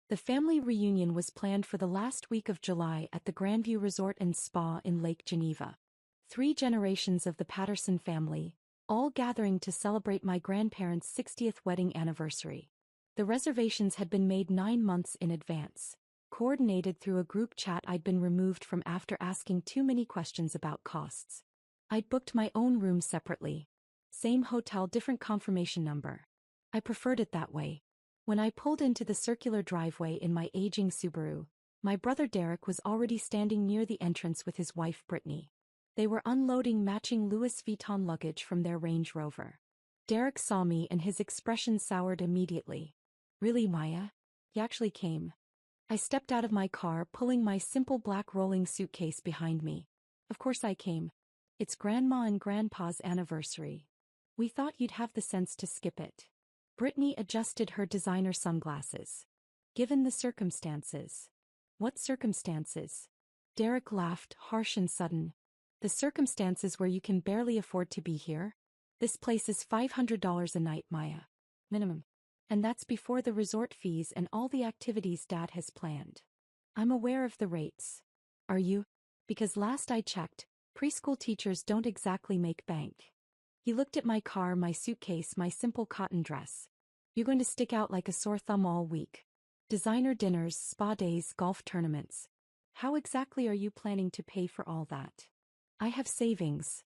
The family reunion was planned for the last week of July at the Grandview Resort and Spa in Lake Geneva. 3 generations of the Patterson family, all gathering to celebrate my grandparents' 60th wedding anniversary. The reservations had been made 9 months in advance, coordinated through a group chat I'd been removed from after asking too many questions about costs. I'd booked my own room separately. Same hotel, different confirmation number. I preferred it that way. When I pulled into the circular driveway in my aging Subaru, my brother Derek was already standing near the entrance with his wife Brittany. They were unloading matching Louis Vuitton luggage from their Range Rover. Derek saw me and his expression soured immediately. "Really, Maya? You actually came?" I stepped out of my car, pulling my simple black rolling suitcase behind me. "Of course I came. It's Grandma and Grandpa's anniversary. We thought you'd have the sense to skip it." Brittany adjusted her designer sunglasses. "Given the circumstances." "What circumstances?" Derek laughed, harsh and sudden. "The circumstances where you can barely afford to be here? This place is $500 a night, Maya. Minimum. And that's before the resort fees and all the activities Dad has planned." "I'm aware of the rates." "Are you? Because last I checked, preschool teachers don't exactly make bank." He looked at my car, my suitcase, my simple cotton dress. "You're going to stick out like a sore thumb all week. Designer dinners, spa days, golf tournaments. How exactly are you planning to pay for all that?" "I have savings."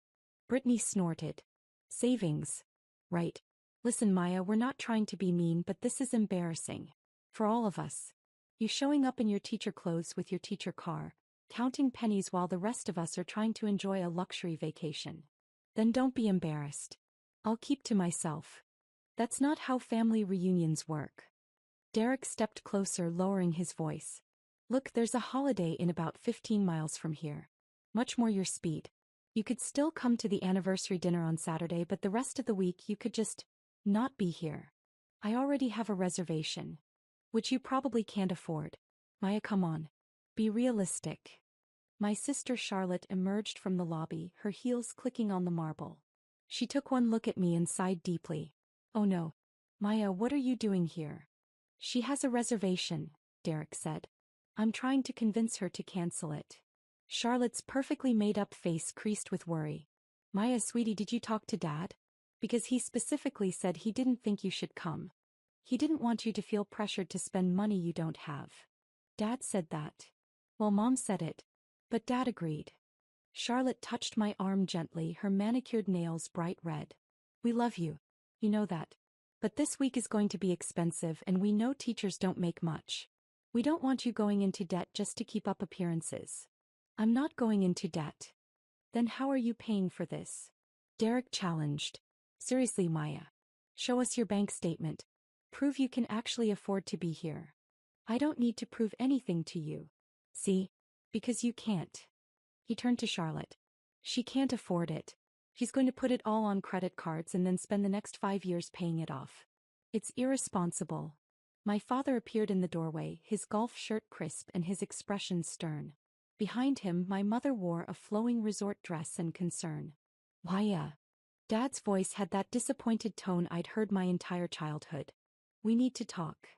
Brittany snorted. "Savings? Right. Listen, Maya, we're not trying to be mean, but this is embarrassing. For all of us. You showing up in your teacher clothes with your teacher car, counting pennies while the rest of us are trying to enjoy a luxury vacation. Then don't be embarrassed. I'll keep to myself. That's not how family reunions work." Derek stepped closer, lowering his voice. "Look, there's a Holiday Inn about 15 miles from here. Much more your speed. You could still come to the anniversary dinner on Saturday, but the rest of the week you could just not be here. I already have a reservation. Which you probably can't afford. Maya, come on. Be realistic." My sister Charlotte emerged from the lobby, her heels clicking on the marble. She took one look at me and sighed deeply. "Oh no. Maya, what are you doing here?" "She has a reservation," Derek said. "I'm trying to convince her to cancel it." Charlotte's perfectly made-up face creased with worry. "Maya, sweetie, did you talk to Dad? Because he specifically said he didn't think you should come. He didn't want you to feel pressured to spend money you don't have." "Dad said that." "Well, Mom said it. But Dad agreed." Charlotte touched my arm gently, her manicured nails bright red. "We love you. You know that. But this week is going to be expensive and we know teachers don't make much. We don't want you going into debt just to keep up appearances." "I'm not going into debt." "Then how are you paying for this?" Derek challenged. "Seriously, Maya. Show us your bank statement. Prove you can actually afford to be here." "I don't need to prove anything to you." "See? Because you can't." He turned to Charlotte. "She can't afford it. She's going to put it all on credit cards and then spend the next 5 years paying it off. It's irresponsible." My father appeared in the doorway, his golf shirt crisp and his expression stern. Behind him, my mother wore a flowing resort dress and concern. "Maya." Dad's voice had that disappointed tone I'd heard my entire childhood. "We need to talk."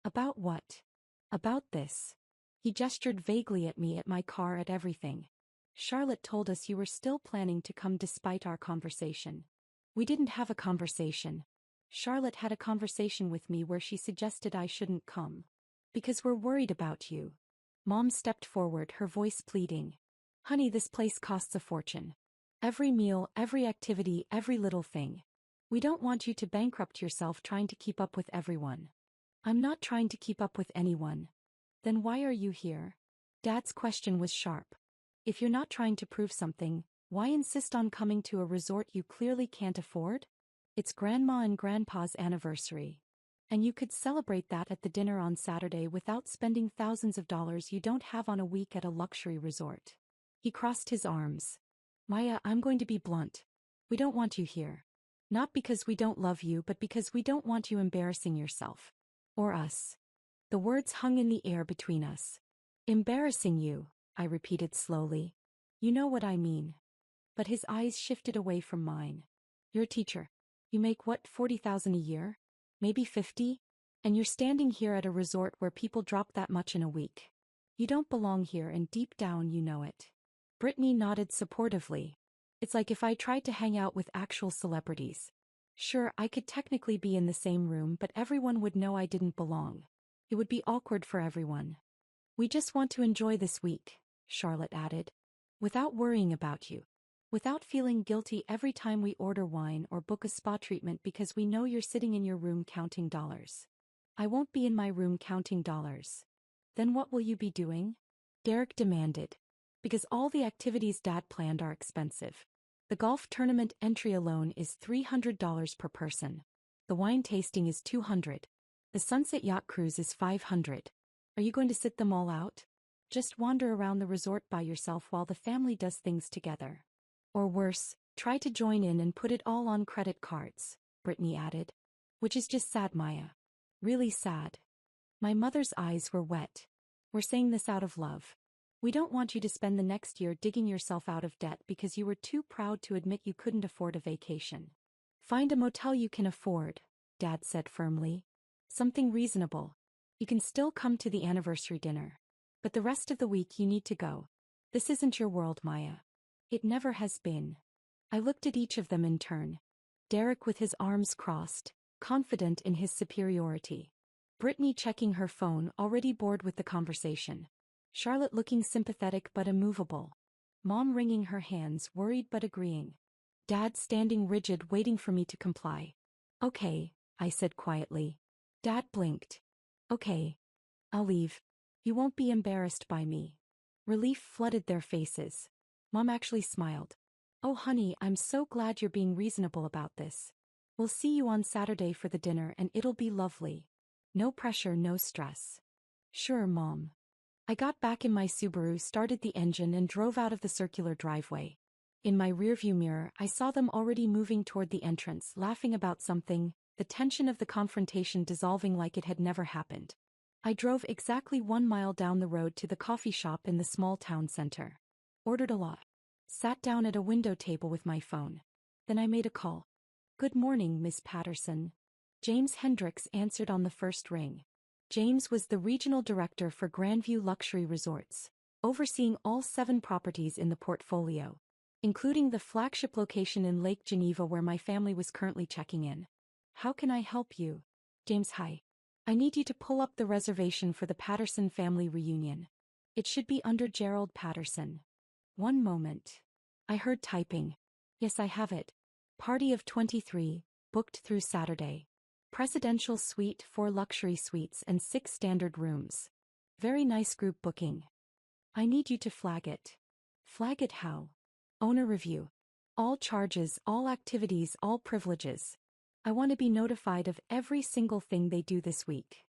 "About what?" "About this." He gestured vaguely at me, at my car, at everything. "Charlotte told us you were still planning to come despite our conversation." "We didn't have a conversation. Charlotte had a conversation with me where she suggested I shouldn't come. Because we're worried about you." Mom stepped forward, her voice pleading. "Honey, this place costs a fortune. Every meal, every activity, every little thing. We don't want you to bankrupt yourself trying to keep up with everyone." "I'm not trying to keep up with anyone." "Then why are you here?" Dad's question was sharp. "If you're not trying to prove something, why insist on coming to a resort you clearly can't afford? It's Grandma and Grandpa's anniversary. And you could celebrate that at the dinner on Saturday without spending thousands of dollars you don't have on a week at a luxury resort." He crossed his arms. "Maya, I'm going to be blunt. We don't want you here. Not because we don't love you, but because we don't want you embarrassing yourself. Or us." The words hung in the air between us. "Embarrassing you," I repeated slowly. "You know what I mean." But his eyes shifted away from mine. "You're a teacher. You make what, 40,000 a year? Maybe 50? And you're standing here at a resort where people drop that much in a week. You don't belong here and deep down you know it. Brittany nodded supportively. It's like if I tried to hang out with actual celebrities. Sure, I could technically be in the same room, but everyone would know I didn't belong. It would be awkward for everyone. We just want to enjoy this week, Charlotte added. Without worrying about you. Without feeling guilty every time we order wine or book a spa treatment because we know you're sitting in your room counting dollars. I won't be in my room counting dollars. Then what will you be doing? Derek demanded. Because all the activities Dad planned are expensive. The golf tournament entry alone is $300 per person. The wine tasting is $200. The sunset yacht cruise is $500. Are you going to sit them all out? Just wander around the resort by yourself while the family does things together. Or worse, try to join in and put it all on credit cards, Brittany added. Which is just sad, Maya. Really sad. My mother's eyes were wet. We're saying this out of love. We don't want you to spend the next year digging yourself out of debt because you were too proud to admit you couldn't afford a vacation. Find a motel you can afford, Dad said firmly. Something reasonable. You can still come to the anniversary dinner. But the rest of the week you need to go. This isn't your world, Maya. It never has been. I looked at each of them in turn. Derek with his arms crossed, confident in his superiority. Brittany checking her phone, already bored with the conversation. Charlotte looking sympathetic but immovable. Mom wringing her hands, worried but agreeing. Dad standing rigid, waiting for me to comply. Okay, I said quietly. Dad blinked. Okay. I'll leave. You won't be embarrassed by me. Relief flooded their faces. Mom actually smiled. Oh honey, I'm so glad you're being reasonable about this. We'll see you on Saturday for the dinner and it'll be lovely. No pressure, no stress. Sure, Mom. I got back in my Subaru, started the engine and drove out of the circular driveway. In my rearview mirror, I saw them already moving toward the entrance, laughing about something, the tension of the confrontation dissolving like it had never happened. I drove exactly 1 mile down the road to the coffee shop in the small town center. Ordered a lot. Sat down at a window table with my phone. Then I made a call. Good morning, Miss Patterson. James Hendricks answered on the first ring. James was the regional director for Grandview Luxury Resorts, overseeing all 7 properties in the portfolio, including the flagship location in Lake Geneva where my family was currently checking in. How can I help you? James, hi. I need you to pull up the reservation for the Patterson family reunion. It should be under Gerald Patterson. One moment. I heard typing. Yes, I have it. Party of 23, booked through Saturday. Presidential suite, 4 luxury suites and 6 standard rooms. Very nice group booking. I need you to flag it. Flag it how? Owner review. All charges, all activities, all privileges. I want to be notified of every single thing they do this week.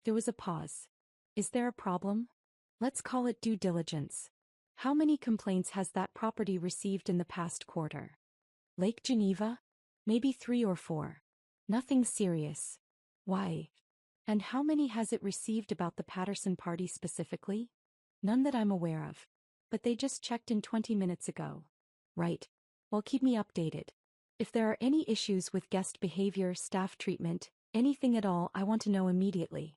There was a pause. Is there a problem? Let's call it due diligence. How many complaints has that property received in the past quarter? Lake Geneva? Maybe 3 or 4. Nothing serious. Why? And how many has it received about the Patterson party specifically? None that I'm aware of. But they just checked in 20 minutes ago. Right. Well, keep me updated. If there are any issues with guest behavior, staff treatment, anything at all, I want to know immediately.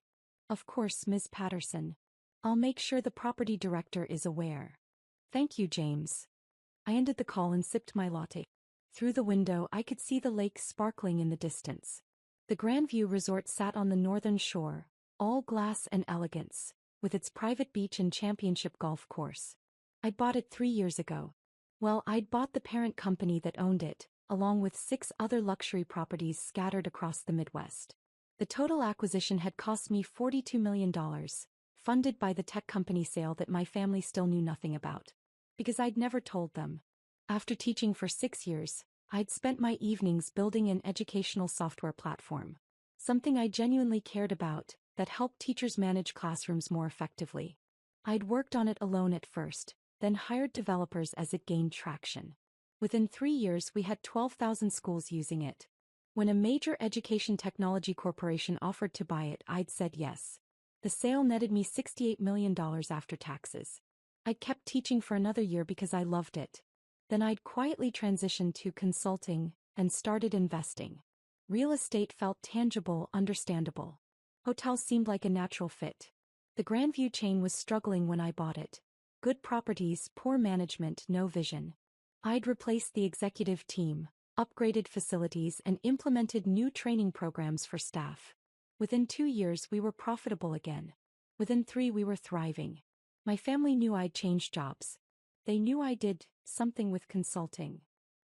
Of course, Ms. Patterson. I'll make sure the property director is aware. Thank you, James. I ended the call and sipped my latte. Through the window, I could see the lake sparkling in the distance. The Grandview Resort sat on the northern shore, all glass and elegance, with its private beach and championship golf course. I'd bought it 3 years ago. Well, I'd bought the parent company that owned it, along with 6 other luxury properties scattered across the Midwest. The total acquisition had cost me $42 million, funded by the tech company sale that my family still knew nothing about. Because I'd never told them. After teaching for 6 years, I'd spent my evenings building an educational software platform. Something I genuinely cared about, that helped teachers manage classrooms more effectively. I'd worked on it alone at first, then hired developers as it gained traction. Within 3 years we had 12,000 schools using it. When a major education technology corporation offered to buy it, I'd said yes. The sale netted me $68 million after taxes. I kept teaching for another year because I loved it. Then I'd quietly transitioned to consulting and started investing. Real estate felt tangible, understandable. Hotel seemed like a natural fit. The Grandview chain was struggling when I bought it. Good properties, poor management, no vision. I'd replaced the executive team, upgraded facilities, and implemented new training programs for staff. Within 2 years we were profitable again. Within 3 we were thriving. My family knew I'd changed jobs. They knew I did something with consulting.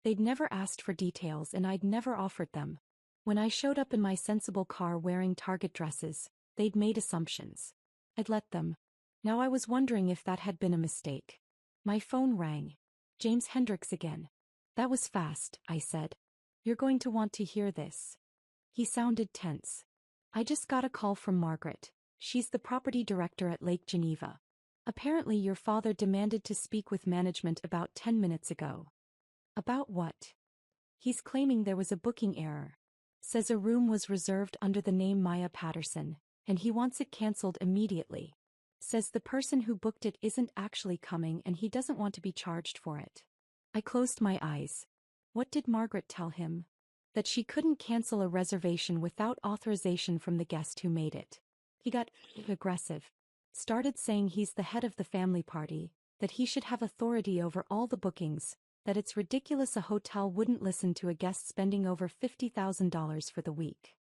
They'd never asked for details and I'd never offered them. When I showed up in my sensible car wearing Target dresses, they'd made assumptions. I'd let them. Now I was wondering if that had been a mistake. My phone rang. James Hendricks again. That was fast, I said. You're going to want to hear this. He sounded tense. I just got a call from Margaret. She's the property director at Lake Geneva. Apparently your father demanded to speak with management about 10 minutes ago. About what? He's claiming there was a booking error. Says a room was reserved under the name Maya Patterson, and he wants it cancelled immediately. Says the person who booked it isn't actually coming and he doesn't want to be charged for it. I closed my eyes. What did Margaret tell him? That she couldn't cancel a reservation without authorization from the guest who made it. He got aggressive. Started saying he's the head of the family party, that he should have authority over all the bookings, that it's ridiculous a hotel wouldn't listen to a guest spending over $50,000 for the week.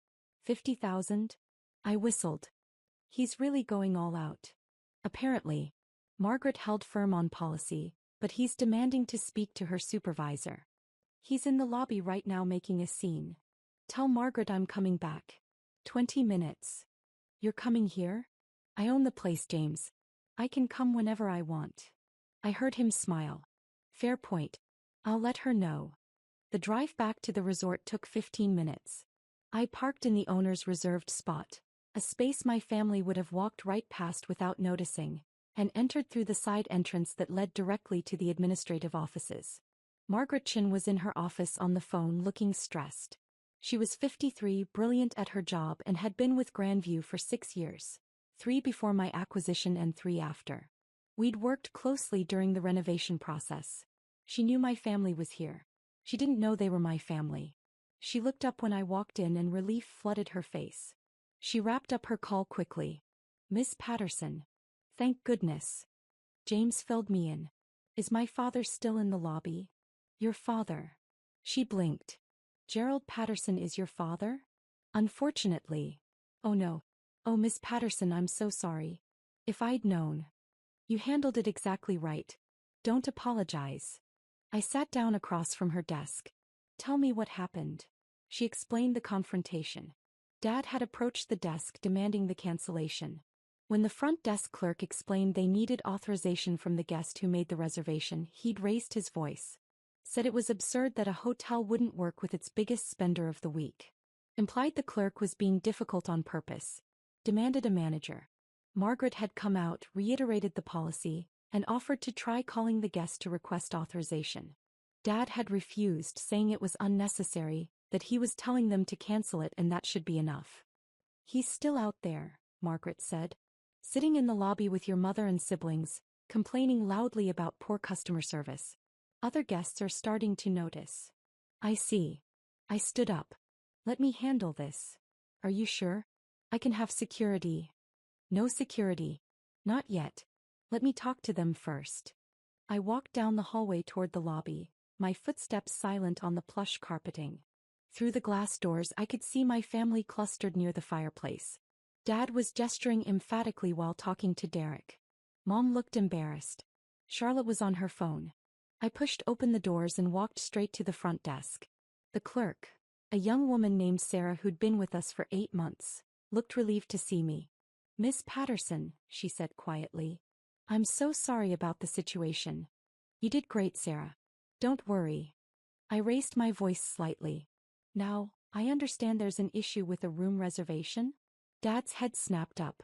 50,000? I whistled. He's really going all out. Apparently. Margaret held firm on policy, but he's demanding to speak to her supervisor. He's in the lobby right now making a scene. Tell Margaret I'm coming back. 20 minutes. You're coming here? I own the place, James. I can come whenever I want. I heard him smile. Fair point. I'll let her know. The drive back to the resort took 15 minutes. I parked in the owner's reserved spot, a space my family would have walked right past without noticing, and entered through the side entrance that led directly to the administrative offices. Margaret Chin was in her office on the phone looking stressed. She was 53, brilliant at her job, and had been with Grandview for 6 years. 3 before my acquisition and 3 after. We'd worked closely during the renovation process. She knew my family was here. She didn't know they were my family. She looked up when I walked in and relief flooded her face. She wrapped up her call quickly. Miss Patterson. Thank goodness. James filled me in. Is my father still in the lobby? Your father. She blinked. Gerald Patterson is your father? Unfortunately. Oh no. Oh, Miss Patterson, I'm so sorry. If I'd known. You handled it exactly right. Don't apologize. I sat down across from her desk. Tell me what happened. She explained the confrontation. Dad had approached the desk demanding the cancellation. When the front desk clerk explained they needed authorization from the guest who made the reservation, he'd raised his voice. Said it was absurd that a hotel wouldn't work with its biggest spender of the week. Implied the clerk was being difficult on purpose. Demanded a manager. Margaret had come out, reiterated the policy, and offered to try calling the guest to request authorization. Dad had refused, saying it was unnecessary, that he was telling them to cancel it and that should be enough. He's still out there, Margaret said. Sitting in the lobby with your mother and siblings, complaining loudly about poor customer service. Other guests are starting to notice. I see. I stood up. Let me handle this. Are you sure? I can have security. No security. Not yet. Let me talk to them first. I walked down the hallway toward the lobby, my footsteps silent on the plush carpeting. Through the glass doors I could see my family clustered near the fireplace. Dad was gesturing emphatically while talking to Derek. Mom looked embarrassed. Charlotte was on her phone. I pushed open the doors and walked straight to the front desk. The clerk, a young woman named Sarah who'd been with us for 8 months, looked relieved to see me. Miss Patterson, she said quietly. I'm so sorry about the situation. You did great, Sarah. Don't worry. I raised my voice slightly. Now, I understand there's an issue with a room reservation? Dad's head snapped up.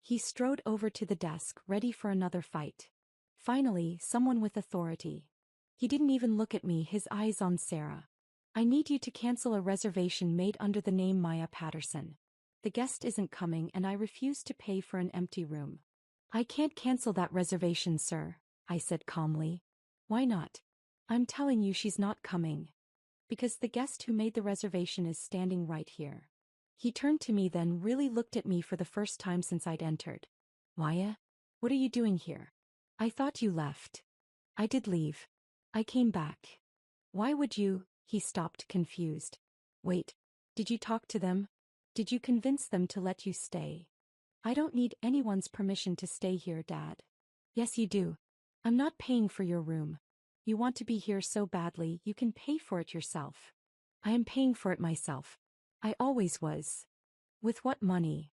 He strode over to the desk, ready for another fight. Finally, someone with authority. He didn't even look at me, his eyes on Sarah. I need you to cancel a reservation made under the name Maya Patterson. The guest isn't coming and I refuse to pay for an empty room. I can't cancel that reservation, sir, I said calmly. Why not? I'm telling you she's not coming. Because the guest who made the reservation is standing right here. He turned to me then really looked at me for the first time since I'd entered. Maya? What are you doing here? I thought you left. I did leave. I came back. Why would you? He stopped, confused. Wait. Did you talk to them? Did you convince them to let you stay? I don't need anyone's permission to stay here, Dad. Yes, you do. I'm not paying for your room. You want to be here so badly, you can pay for it yourself. I am paying for it myself. I always was. With what money?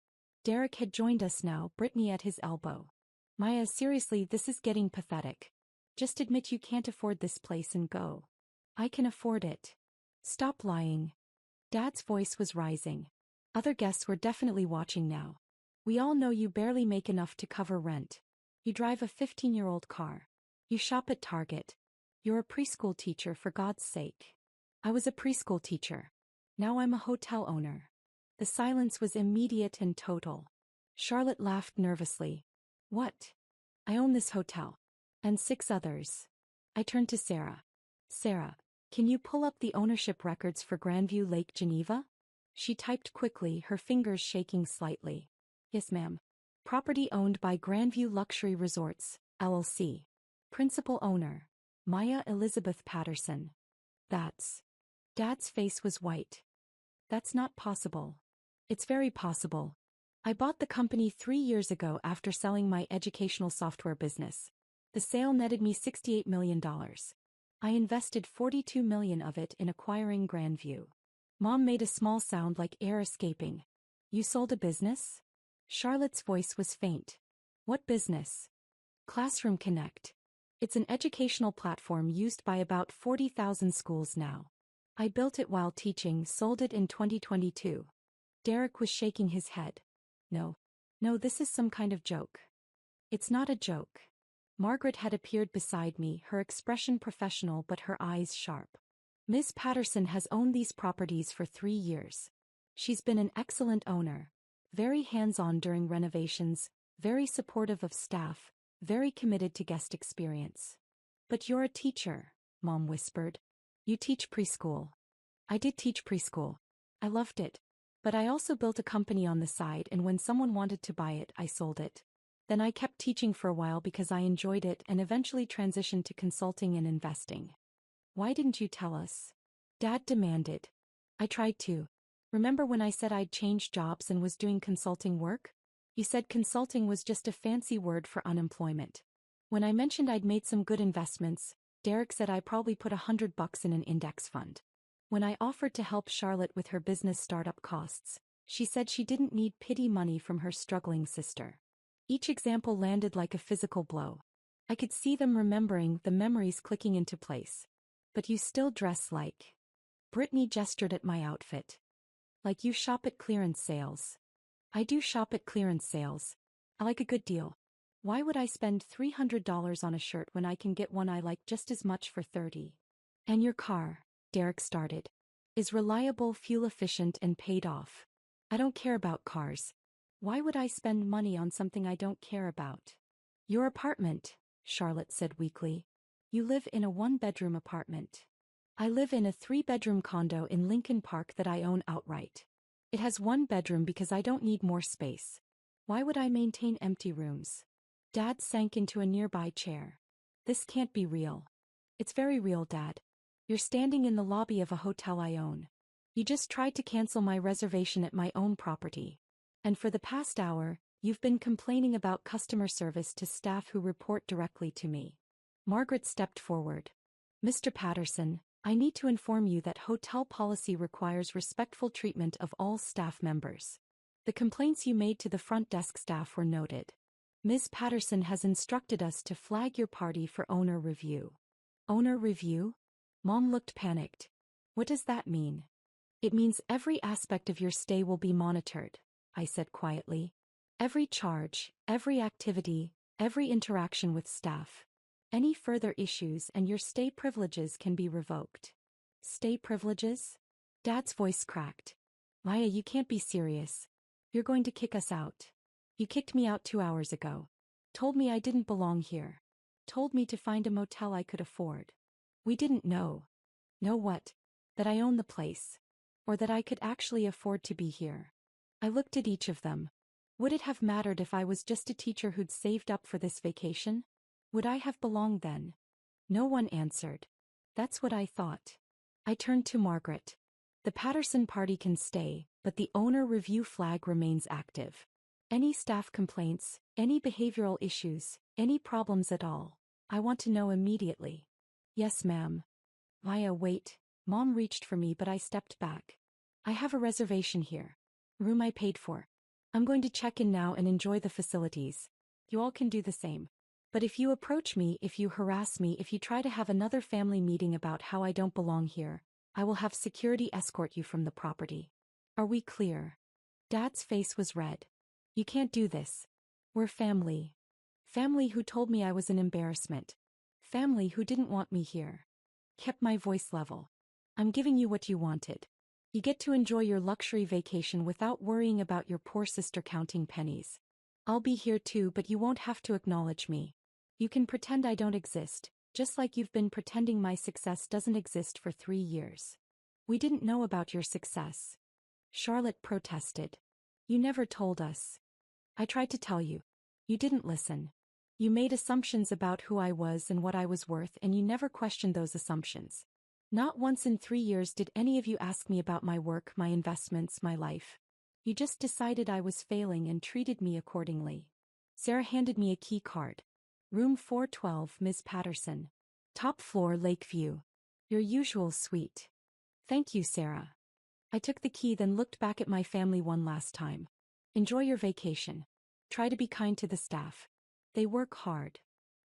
Derek had joined us now, Brittany at his elbow. Maya, seriously, this is getting pathetic. Just admit you can't afford this place and go. I can afford it. Stop lying. Dad's voice was rising. Other guests were definitely watching now. We all know you barely make enough to cover rent. You drive a 15-year-old car. You shop at Target. You're a preschool teacher, for God's sake. I was a preschool teacher. Now I'm a hotel owner. The silence was immediate and total. Charlotte laughed nervously. What? I own this hotel. And 6 others. I turned to Sarah. Sarah, can you pull up the ownership records for Grandview Lake Geneva? She typed quickly, her fingers shaking slightly. Yes, ma'am. Property owned by Grandview Luxury Resorts, LLC. Principal owner, Maya Elizabeth Patterson. That's... Dad's face was white. That's not possible. It's very possible. I bought the company 3 years ago after selling my educational software business. The sale netted me $68 million. I invested $42 million of it in acquiring Grandview. Mom made a small sound like air escaping. You sold a business? Charlotte's voice was faint. What business? Classroom Connect. It's an educational platform used by about 40,000 schools now. I built it while teaching, sold it in 2022. Derek was shaking his head. No, this is some kind of joke. It's not a joke. Margaret had appeared beside me, her expression professional but her eyes sharp. Ms. Patterson has owned these properties for 3 years. She's been an excellent owner. Very hands-on during renovations, very supportive of staff, very committed to guest experience. But you're a teacher, Mom whispered. You teach preschool. I did teach preschool. I loved it. But I also built a company on the side, and when someone wanted to buy it, I sold it. Then I kept teaching for a while because I enjoyed it and eventually transitioned to consulting and investing. Why didn't you tell us? Dad demanded. I tried to. Remember when I said I'd changed jobs and was doing consulting work? You said consulting was just a fancy word for unemployment. When I mentioned I'd made some good investments, Derek said I probably put $100 in an index fund. When I offered to help Charlotte with her business startup costs, she said she didn't need pity money from her struggling sister. Each example landed like a physical blow. I could see them remembering, the memories clicking into place. But you still dress like... Brittany gestured at my outfit. Like you shop at clearance sales. I do shop at clearance sales. I like a good deal. Why would I spend $300 on a shirt when I can get one I like just as much for $30? And your car, Derek started, is reliable, fuel efficient, and paid off. I don't care about cars. Why would I spend money on something I don't care about? Your apartment, Charlotte said weakly. You live in a 1-bedroom apartment. I live in a 3-bedroom condo in Lincoln Park that I own outright. It has 1 bedroom because I don't need more space. Why would I maintain empty rooms? Dad sank into a nearby chair. This can't be real. It's very real, Dad. You're standing in the lobby of a hotel I own. You just tried to cancel my reservation at my own property. And for the past hour, you've been complaining about customer service to staff who report directly to me. Margaret stepped forward. Mr. Patterson, I need to inform you that hotel policy requires respectful treatment of all staff members. The complaints you made to the front desk staff were noted. Ms. Patterson has instructed us to flag your party for owner review. Owner review? Mom looked panicked. What does that mean? It means every aspect of your stay will be monitored, I said quietly. Every charge, every activity, every interaction with staff. Any further issues and your stay privileges can be revoked. Stay privileges? Dad's voice cracked. Maya, you can't be serious. You're going to kick us out. You kicked me out 2 hours ago. Told me I didn't belong here. Told me to find a motel I could afford. We didn't know. Know what? That I own the place. Or that I could actually afford to be here. I looked at each of them. Would it have mattered if I was just a teacher who'd saved up for this vacation? Would I have belonged then? No one answered. That's what I thought. I turned to Margaret. The Patterson party can stay, but the owner review flag remains active. Any staff complaints, any behavioral issues, any problems at all, I want to know immediately. Yes, ma'am. Maya, wait. Mom reached for me, but I stepped back. I have a reservation here. Room I paid for. I'm going to check in now and enjoy the facilities. You all can do the same. But if you approach me, if you harass me, if you try to have another family meeting about how I don't belong here, I will have security escort you from the property. Are we clear? Dad's face was red. You can't do this. We're family. Family who told me I was an embarrassment. Family who didn't want me here. Kept my voice level. I'm giving you what you wanted. You get to enjoy your luxury vacation without worrying about your poor sister counting pennies. I'll be here too, but you won't have to acknowledge me. You can pretend I don't exist, just like you've been pretending my success doesn't exist for 3 years. We didn't know about your success. Charlotte protested. You never told us. I tried to tell you. You didn't listen. You made assumptions about who I was and what I was worth, and you never questioned those assumptions. Not once in 3 years did any of you ask me about my work, my investments, my life. You just decided I was failing and treated me accordingly. Sarah handed me a key card. Room 412, Ms. Patterson. Top floor, Lakeview. Your usual suite. Thank you, Sarah. I took the key, then looked back at my family one last time. Enjoy your vacation. Try to be kind to the staff. They work hard.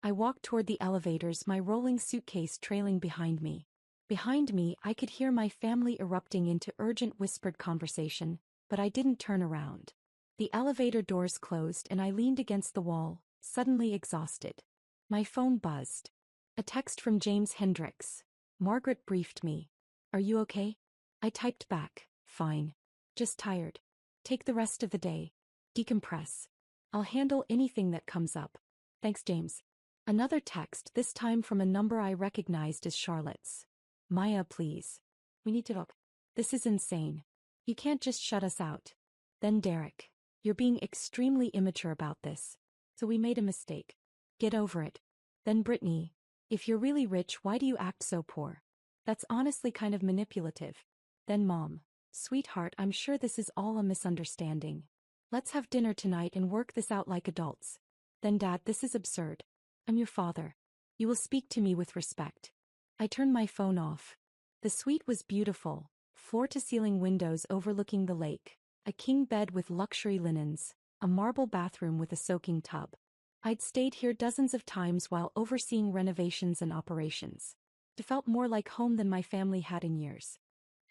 I walked toward the elevators, my rolling suitcase trailing behind me. Behind me, I could hear my family erupting into urgent whispered conversation, but I didn't turn around. The elevator doors closed and I leaned against the wall, suddenly exhausted. My phone buzzed. A text from James Hendricks. Margaret briefed me. Are you okay? I typed back, fine. Just tired. Take the rest of the day. Decompress. I'll handle anything that comes up. Thanks, James. Another text, this time from a number I recognized as Charlotte's. Maya, please. We need to talk. This is insane. You can't just shut us out. Then Derek. You're being extremely immature about this. So we made a mistake. Get over it. Then Brittany. If you're really rich, why do you act so poor? That's honestly kind of manipulative. Then Mom. Sweetheart, I'm sure this is all a misunderstanding. Let's have dinner tonight and work this out like adults. Then Dad, this is absurd. I'm your father. You will speak to me with respect. I turned my phone off. The suite was beautiful, floor-to-ceiling windows overlooking the lake, a king bed with luxury linens, a marble bathroom with a soaking tub. I'd stayed here dozens of times while overseeing renovations and operations. It felt more like home than my family had in years.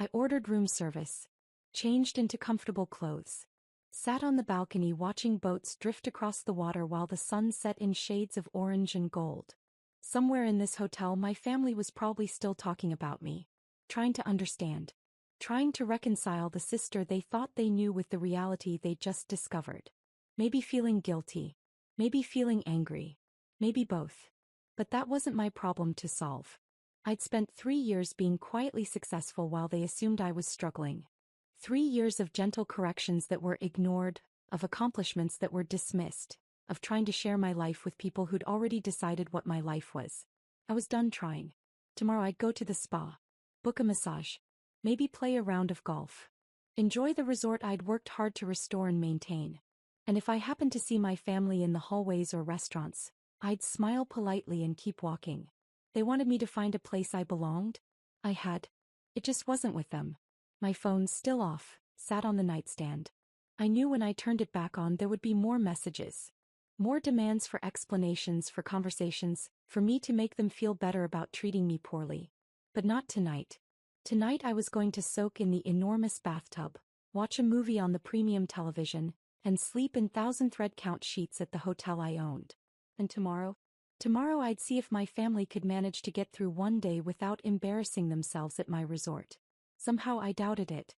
I ordered room service, changed into comfortable clothes, sat on the balcony watching boats drift across the water while the sun set in shades of orange and gold. Somewhere in this hotel, my family was probably still talking about me, trying to understand, trying to reconcile the sister they thought they knew with the reality they just discovered. Maybe feeling guilty, maybe feeling angry, maybe both. But that wasn't my problem to solve. I'd spent 3 years being quietly successful while they assumed I was struggling. 3 years of gentle corrections that were ignored, of accomplishments that were dismissed, of trying to share my life with people who'd already decided what my life was. I was done trying. Tomorrow I'd go to the spa, book a massage, maybe play a round of golf. Enjoy the resort I'd worked hard to restore and maintain. And if I happened to see my family in the hallways or restaurants, I'd smile politely and keep walking. They wanted me to find a place I belonged. I had. It just wasn't with them. My phone, still off, sat on the nightstand. I knew when I turned it back on there would be more messages. More demands for explanations, for conversations, for me to make them feel better about treating me poorly. But not tonight. Tonight I was going to soak in the enormous bathtub, watch a movie on the premium television, and sleep in 1,000 thread count sheets at the hotel I owned. And tomorrow? Tomorrow I'd see if my family could manage to get through one day without embarrassing themselves at my resort. Somehow I doubted it.